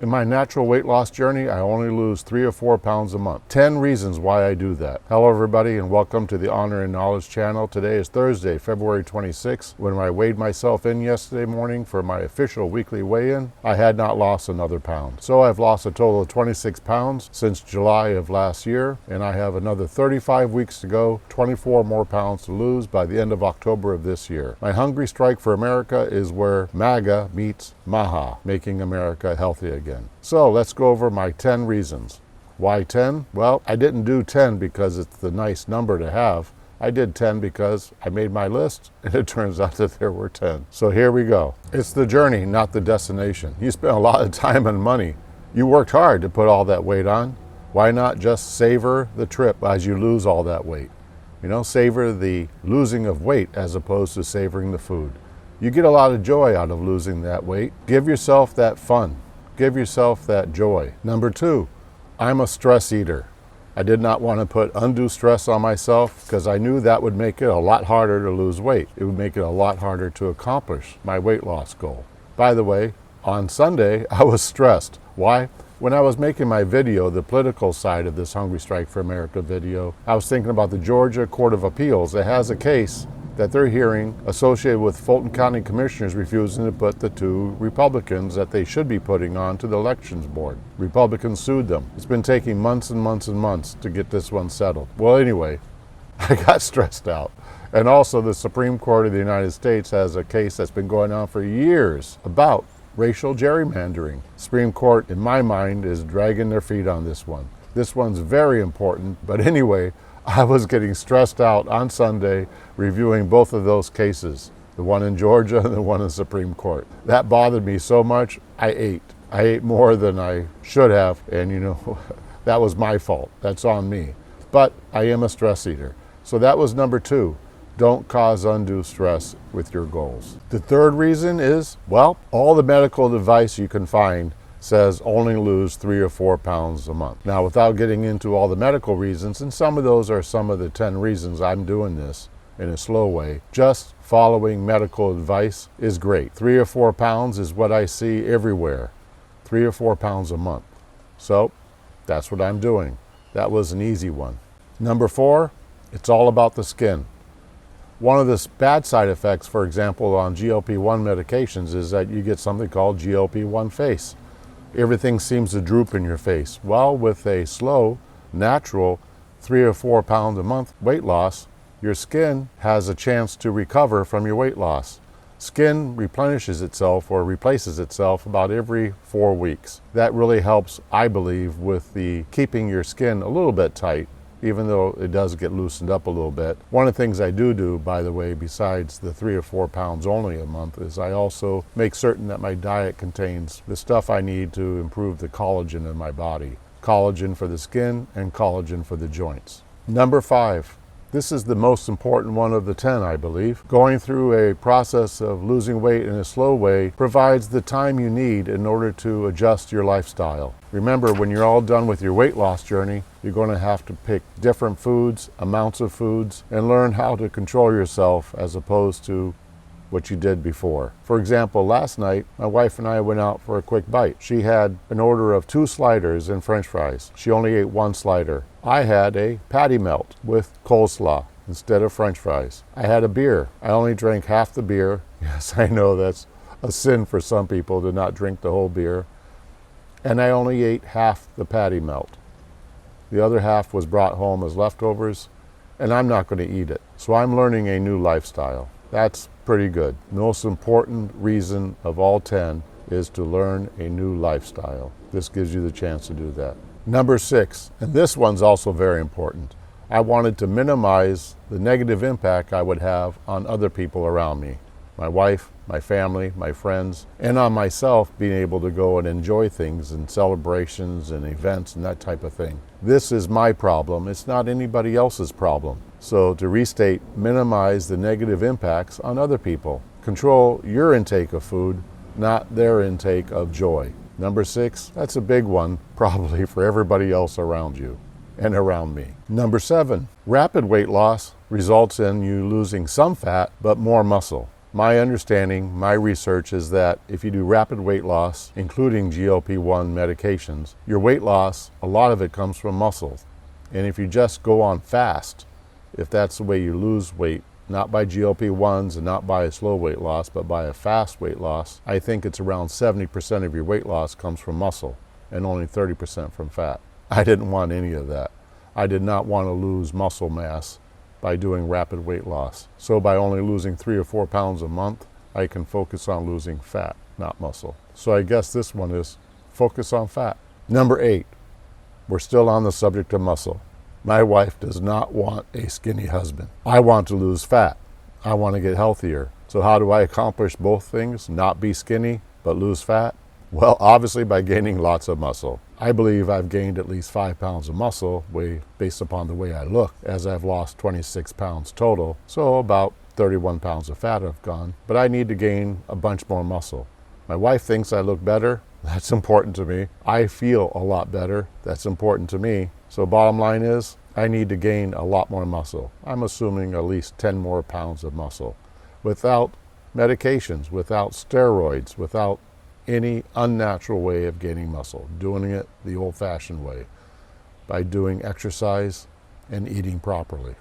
In my natural weight loss journey, I only lose 3 or 4 pounds a month. 10 reasons why I do that. Hello everybody and welcome to the Honor and Knowledge channel. Today is Thursday, February 26th. When I weighed myself in yesterday morning for my official weekly weigh-in, I had not lost another pound. So I've lost a total of 26 pounds since July of last year, and I have another 35 weeks to go, 24 more pounds to lose by the end of October of this year. My hungry strike for America is where MAGA meets MAHA, making America healthy again. So let's go over my 10 reasons. Why 10? Well, I didn't do 10 because it's the nice number to have. I did 10 because I made my list and it turns out that there were 10. So here we go. It's the journey, not the destination. You spent a lot of time and money. You worked hard to put all that weight on. Why not just savor the trip as you lose all that weight? You know, savor the losing of weight as opposed to savoring the food. You get a lot of joy out of losing that weight. Give yourself that fun. Give yourself that joy. Number 2, I'm a stress eater. I did not want to put undue stress on myself because I knew that would make it a lot harder to lose weight. It would make it a lot harder to accomplish my weight loss goal. By the way, on Sunday, I was stressed. Why? When I was making my video, the political side of this Hungry Strike for America video, I was thinking about the Georgia Court of Appeals that has a case that they're hearing associated with Fulton County commissioners refusing to put the 2 Republicans that they should be putting on to the elections board. Republicans sued them. It's been taking months and months and months to get this one settled. Well, anyway, I got stressed out. And also the Supreme Court of the United States has a case that's been going on for years about racial gerrymandering. Supreme Court, in my mind, is dragging their feet on this one. This one's very important, but anyway, I was getting stressed out on Sunday reviewing both of those cases, the one in Georgia and the one in the Supreme Court. That bothered me so much, I ate. I ate more than I should have, and you know, that was my fault. That's on me. But I am a stress eater. So that was number 2. Don't cause undue stress with your goals. The third reason is, well, all the medical advice you can find says only lose 3 or 4 pounds a month. Now, without getting into all the medical reasons, and some of those are some of the 10 reasons I'm doing this in a slow way, just following medical advice is great. 3 or 4 pounds is what I see everywhere. 3 or 4 pounds a month. So that's what I'm doing. That was an easy one. Number 4, it's all about the skin. One of the bad side effects, for example, on GLP-1 medications is that you get something called GLP-1 face. Everything seems to droop in your face. Well, with a slow, natural 3 or 4 pounds a month weight loss, your skin has a chance to recover from your weight loss. Skin replenishes itself or replaces itself about every 4 weeks. That really helps, I believe, with the keeping your skin a little bit tight, even though it does get loosened up a little bit. One of the things I do, by the way, besides the 3 or 4 pounds only a month, is I also make certain that my diet contains the stuff I need to improve the collagen in my body. Collagen for the skin and collagen for the joints. Number 5. This is the most important one of the 10, I believe. Going through a process of losing weight in a slow way provides the time you need in order to adjust your lifestyle. Remember, when you're all done with your weight loss journey, you're going to have to pick different foods, amounts of foods, and learn how to control yourself as opposed to what you did before. For example, last night, my wife and I went out for a quick bite. She had an order of 2 sliders and French fries. She only ate 1 slider. I had a patty melt with coleslaw instead of French fries. I had a beer. I only drank half the beer. Yes, I know that's a sin for some people to not drink the whole beer. And I only ate half the patty melt. The other half was brought home as leftovers, and I'm not going to eat it. So I'm learning a new lifestyle. That's pretty good. The most important reason of all 10 is to learn a new lifestyle. This gives you the chance to do that. Number 6, and this one's also very important. I wanted to minimize the negative impact I would have on other people around me. My wife, my family, my friends, and on myself being able to go and enjoy things and celebrations and events and that type of thing. This is my problem. It's not anybody else's problem. So to restate, minimize the negative impacts on other people. Control your intake of food, not their intake of joy. Number 6, that's a big one, probably for everybody else around you and around me. Number 7, rapid weight loss results in you losing some fat but more muscle. My understanding, my research is that if you do rapid weight loss, including GLP-1 medications, your weight loss, a lot of it comes from muscle. And if you just go on fast, if that's the way you lose weight, not by GLP-1s and not by a slow weight loss, but by a fast weight loss, I think it's around 70% of your weight loss comes from muscle and only 30% from fat. I didn't want any of that. I did not want to lose muscle mass by doing rapid weight loss. So by only losing 3 or 4 pounds a month, I can focus on losing fat, not muscle. So I guess this one is focus on fat. Number 8, we're still on the subject of muscle. My wife does not want a skinny husband. I want to lose fat. I want to get healthier. So how do I accomplish both things? Not be skinny, but lose fat? Well, obviously by gaining lots of muscle. I believe I've gained at least 5 pounds of muscle based upon the way I look, as I've lost 26 pounds total. So about 31 pounds of fat have gone, but I need to gain a bunch more muscle. My wife thinks I look better. That's important to me. I feel a lot better. That's important to me. So bottom line is, I need to gain a lot more muscle. I'm assuming at least 10 more pounds of muscle without medications, without steroids, without any unnatural way of gaining muscle, doing it the old-fashioned way, by doing exercise and eating properly.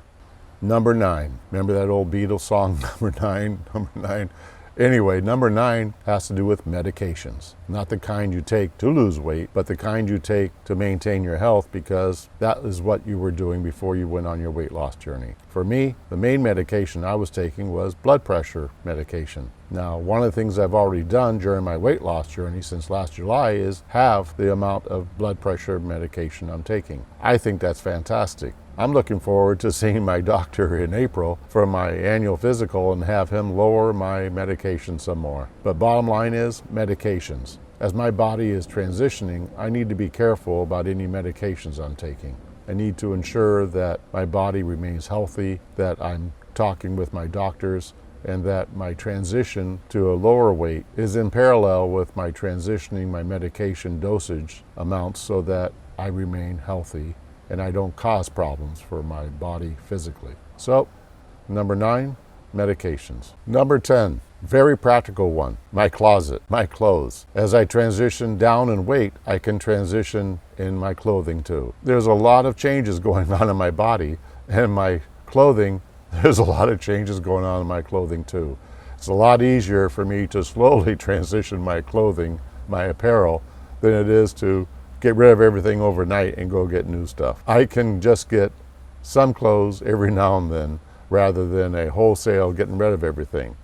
Number 9, remember that old Beatles song, number 9, number 9? Anyway, number 9 has to do with medications. Not the kind you take to lose weight, but the kind you take to maintain your health, because that is what you were doing before you went on your weight loss journey. For me, the main medication I was taking was blood pressure medication. Now, one of the things I've already done during my weight loss journey since last July is halve the amount of blood pressure medication I'm taking. I think that's fantastic. I'm looking forward to seeing my doctor in April for my annual physical and have him lower my medication some more. But bottom line is medications. As my body is transitioning, I need to be careful about any medications I'm taking. I need to ensure that my body remains healthy, that I'm talking with my doctors, and that my transition to a lower weight is in parallel with my transitioning my medication dosage amounts so that I remain healthy and I don't cause problems for my body physically. So, number 9, medications. Number 10, very practical one, my closet, my clothes. As I transition down in weight, I can transition in my clothing too. There's a lot of changes going on in my body, and my clothing, there's a lot of changes going on in my clothing too. It's a lot easier for me to slowly transition my clothing, my apparel, than it is to get rid of everything overnight and go get new stuff. I can just get some clothes every now and then rather than a wholesale getting rid of everything.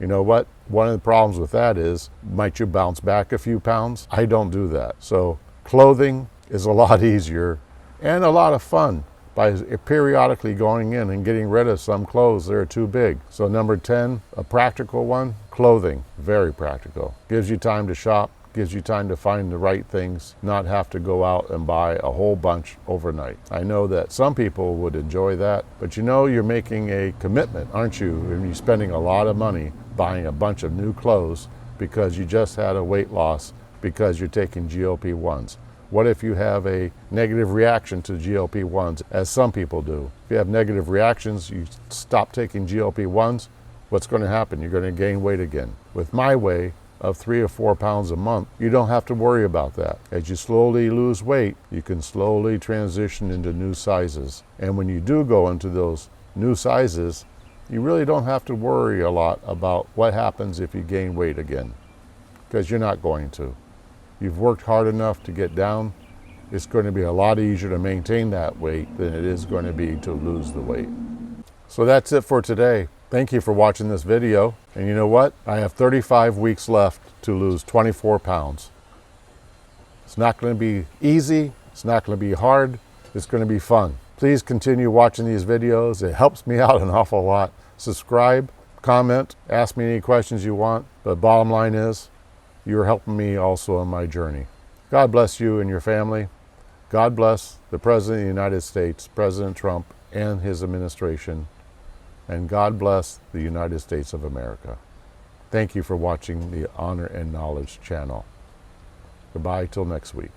You know what? One of the problems with that is, might you bounce back a few pounds? I don't do that. So clothing is a lot easier and a lot of fun by periodically going in and getting rid of some clothes that are too big. So number 10, a practical one, clothing, very practical. Gives you time to shop, gives you time to find the right things, not have to go out and buy a whole bunch overnight. I know that some people would enjoy that, but you know you're making a commitment, aren't you? And you're spending a lot of money buying a bunch of new clothes because you just had a weight loss because you're taking GLP-1s. What if you have a negative reaction to GLP-1s, as some people do? If you have negative reactions, you stop taking GLP-1s, what's going to happen? You're going to gain weight again. With my way of 3 or 4 pounds a month, you don't have to worry about that. As you slowly lose weight, you can slowly transition into new sizes. And when you do go into those new sizes, you really don't have to worry a lot about what happens if you gain weight again, because you're not going to. You've worked hard enough to get down. It's going to be a lot easier to maintain that weight than it is going to be to lose the weight. So that's it for today. Thank you for watching this video. And you know what? I have 35 weeks left to lose 24 pounds. It's not going to be easy. It's not going to be hard. It's going to be fun. Please continue watching these videos. It helps me out an awful lot. Subscribe, comment, ask me any questions you want. But bottom line is, you're helping me also on my journey. God bless you and your family. God bless the President of the United States, President Trump, and his administration. And God bless the United States of America. Thank you for watching the Honor and Knowledge channel. Goodbye till next week.